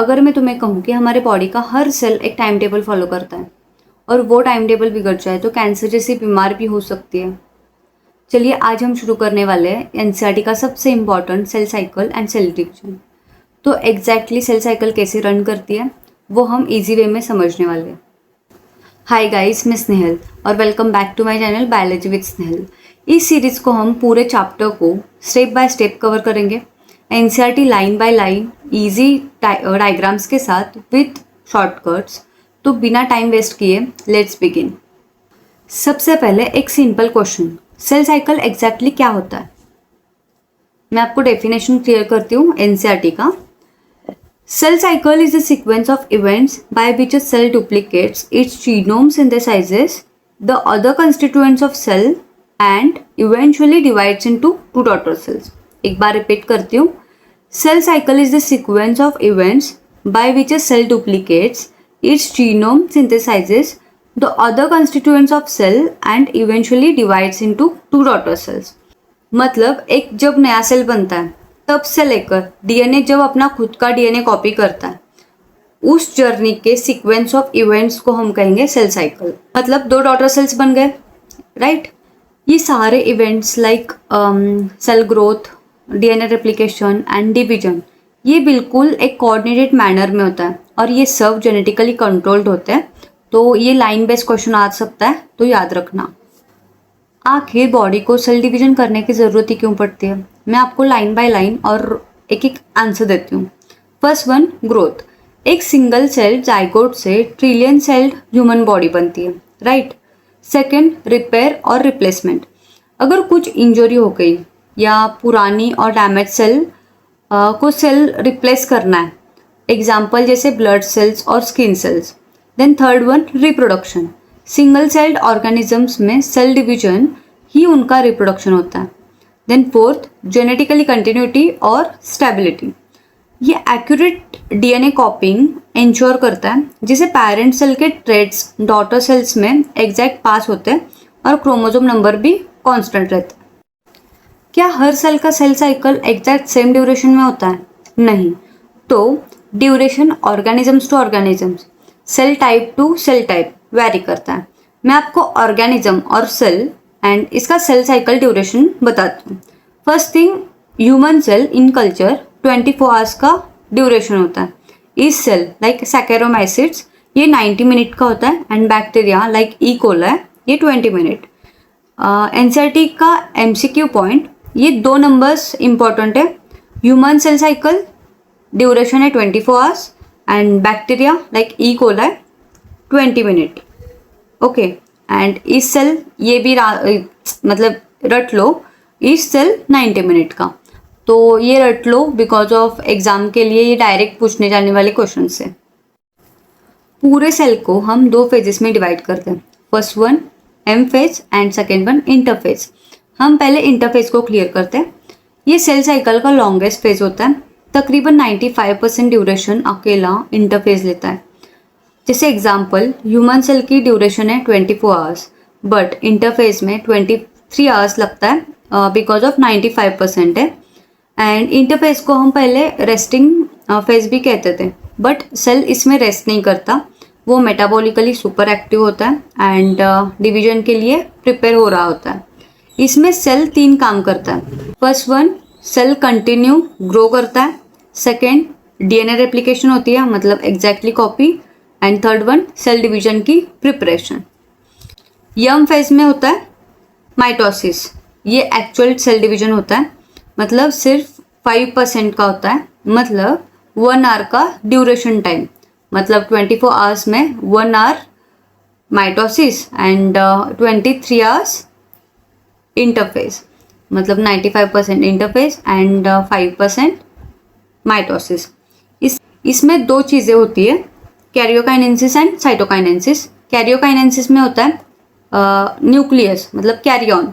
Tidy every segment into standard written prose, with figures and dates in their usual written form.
अगर मैं तुम्हें कहूँ कि हमारे बॉडी का हर सेल एक टाइम टेबल फॉलो करता है और वो टाइम टेबल बिगड़ जाए तो कैंसर जैसी बीमार भी हो सकती है। चलिए आज हम शुरू करने वाले हैं एनसीईआरटी का सबसे important cell cycle and cell division. तो एग्जैक्टली सेल साइकिल कैसे रन करती है वो हम इजी वे में समझने वाले हैं। हाय गाइस, मैं स्नेहल और welcome back to my channel biology with Snehal. इस सीरीज को हम पूरे चैप्टर को स्टेप बाय स्टेप कवर करेंगे। NCERT line by line easy diagrams के साथ विथ शॉर्टकट्स। तो बिना टाइम वेस्ट किए लेट्स बिगिन। सबसे पहले एक simple question, cell cycle exactly क्या होता है? मैं आपको डेफिनेशन क्लियर करती हूँ एनसीईआरटी का। Cell cycle is a sequence of events by which a cell duplicates its genome, synthesizes the other constituents of cell and eventually divides into two daughter cells. एक बार repeat करती हूँ। Cell cycle is the sequence of events by which a cell duplicates its genome, synthesizes the other constituents of cell and eventually divides into two daughter cells. मतलब एक जब नया cell बनता है तब से लेकर डीएनए जब अपना खुद का डीएनए कॉपी करता है, उस जर्नी के सीक्वेंस ऑफ इवेंट्स को हम कहेंगे सेल साइकिल। मतलब दो डॉटर सेल्स बन गए, राइट? ये सारे events like cell growth, DNA replication and division, ये बिल्कुल एक कोऑर्डिनेटेड मैनर में होता है और ये सब जेनेटिकली कंट्रोल्ड होते हैं। तो ये लाइन बेस्ड क्वेश्चन आ सकता है, तो याद रखना। आखिर बॉडी को सेल डिवीजन करने की ज़रूरत ही क्यों पड़ती है? मैं आपको लाइन बाय लाइन और एक एक आंसर देती हूँ। First one, growth. एक सिंगल सेल जाइगोट से ट्रिलियन सेल्ड ह्यूमन बॉडी बनती है, राइट? सेकंड, रिपेयर और रिप्लेसमेंट। अगर कुछ इंजरी हो गई या पुरानी और डैमेज सेल को सेल रिप्लेस करना है, एग्जाम्पल जैसे ब्लड सेल्स और skin cells. Then third one, reproduction. Single celled organisms में सेल डिवीजन ही उनका रिप्रोडक्शन होता है। देन फोर्थ, जेनेटिकली कंटिन्यूटी और स्टेबिलिटी। ये एक्यूरेट डीएनए कॉपिंग इंश्योर करता है, जिसे पेरेंट सेल के ट्रेड्स डॉटर सेल्स में एग्जैक्ट पास होते हैं और क्रोमोसोम नंबर भी कांस्टेंट रहता है। क्या हर सेल का cell cycle exact same duration में होता है? नहीं। तो duration organisms to organisms, cell type to cell type vary करता है। मैं आपको ऑर्गेनिज्म और सेल एंड इसका सेल साइकिल ड्यूरेशन बताती हूँ। First thing, human cell in culture 24 hours का ड्यूरेशन होता है। इस सेल लाइक सैकेरोमाइसिट्स ये 90 मिनट का होता है and bacteria like E coli ये 20 मिनट। एनसीईआरटी का एमसीक्यू पॉइंट, ये दो नंबर्स इंपॉर्टेंट है। ह्यूमन सेल साइकिल ड्यूरेशन है 24 hours and bacteria like E coli 20 minute. Okay, and इस सेल ये भी मतलब रट लो, इस सेल 90 मिनट का। तो ये रट लो बिकॉज ऑफ एग्जाम के लिए ये डायरेक्ट पूछने जाने वाले क्वेश्चन से। पूरे सेल को हम दो फेजेस में डिवाइड करते हैं। First one M phase and second one interphase. हम पहले इंटरफेज को क्लियर करते हैं। ये सेल साइकिल का लॉन्गेस्ट फेज होता है। तकरीबन 95% ड्यूरेशन अकेला इंटरफेज लेता है। जैसे एग्जाम्पल, ह्यूमन सेल की ड्यूरेशन है 24 आवर्स बट इंटरफेज में 23 आवर्स लगता है बिकॉज ऑफ 95% है। एंड इंटरफेज को हम पहले रेस्टिंग फेज भी कहते थे, बट सेल इसमें रेस्ट नहीं करता, वो मेटाबॉलिकली सुपर एक्टिव होता है एंड डिवीजन के लिए प्रिपेयर हो रहा होता है। इसमें सेल 3 काम करता है। First one, cell continue grow करता है। सेकेंड, डीएनए रेप्लिकेशन होती है, मतलब exactly copy. And third one, cell division की प्रिपरेशन। यम फेज में होता है माइटोसिस, ये एक्चुअल सेल डिवीजन होता है, मतलब सिर्फ 5% का होता है, मतलब 1 आवर का ड्यूरेशन टाइम, मतलब 24 आवर्स में 1 hour mitosis and 23 hours interphase, मतलब 95% इंटरफेज एंड 5% माइटोसिस। इसमें दो चीज़ें होती है, कैरियोकाइनेसिस एंड साइटोकाइनेसिस। कैरियोकाइनेसिस में होता है न्यूक्लियस मतलब कैरियन,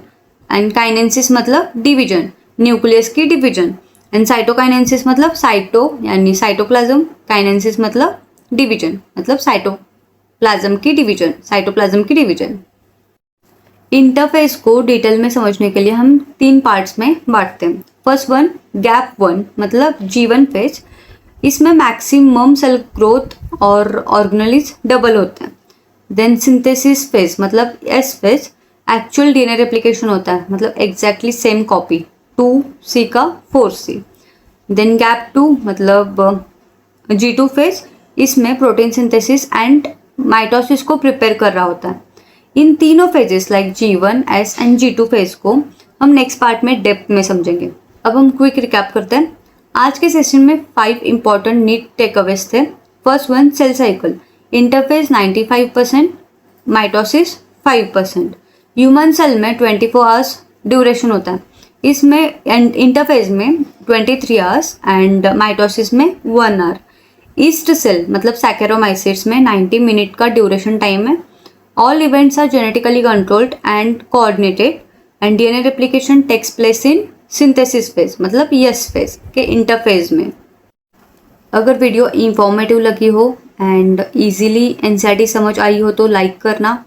एंड काइनेसिस मतलब डिवीजन, न्यूक्लियस की डिवीजन। एंड साइटोकाइनेसिस मतलब साइटो यानी साइटोप्लाज्म, काइनेसिस मतलब डिवीजन, मतलब साइटोप्लाज्म की डिवीजन, साइटोप्लाज्म की डिवीजन। इंटरफेस को डिटेल में समझने के लिए हम 3 पार्ट्स में बांटते हैं। फर्स्ट वन, गैप 1 मतलब G1 फेज। इसमें मैक्सिमम सेल ग्रोथ और ऑर्गेनेलिज डबल होते हैं। देन सिंथेसिस फेज मतलब S phase, actual DNA replication होता है, मतलब एग्जैक्टली सेम कॉपी 2C का 4C। देन गैप 2 मतलब G2 फेज, इसमें प्रोटीन सिंथेसिस एंड माइटोसिस को प्रिपेयर कर रहा होता है। इन तीनों phases like G1, S and G2 phase को हम नेक्स्ट पार्ट में डेप्थ में समझेंगे। अब हम क्विक रिकैप करते हैं। आज के सेशन में 5 इंपॉर्टेंट नीट टेकअवेज थे। First one, cell cycle, interphase 95%, mitosis 5%। Human cell में 24 आवर्स ड्यूरेशन होता है, इसमें इंटरफेज में 23 आवर्स एंड माइटोसिस में 1 आवर। ईस्ट सेल मतलब सैकेरोमाइसिट्स में 90 मिनट का ड्यूरेशन टाइम है। All events are genetically controlled and coordinated and DNA replication takes place in synthesis phase मतलब यस फेज के इंटरफेज में। अगर वीडियो इंफॉर्मेटिव लगी हो एंड इजीली एनसीईआरटी समझ आई हो तो लाइक करना,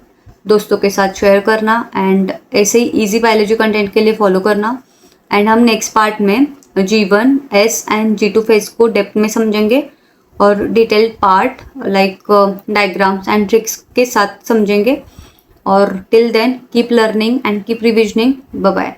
दोस्तों के साथ शेयर करना एंड ऐसे ही इजी बायोलॉजी कंटेंट के लिए फॉलो करना। एंड हम नेक्स्ट पार्ट में G1, S and G2 phase को डेप्थ में समझेंगे और detailed part like diagrams and tricks के साथ समझेंगे। और till then keep learning and keep revisioning. Bye bye.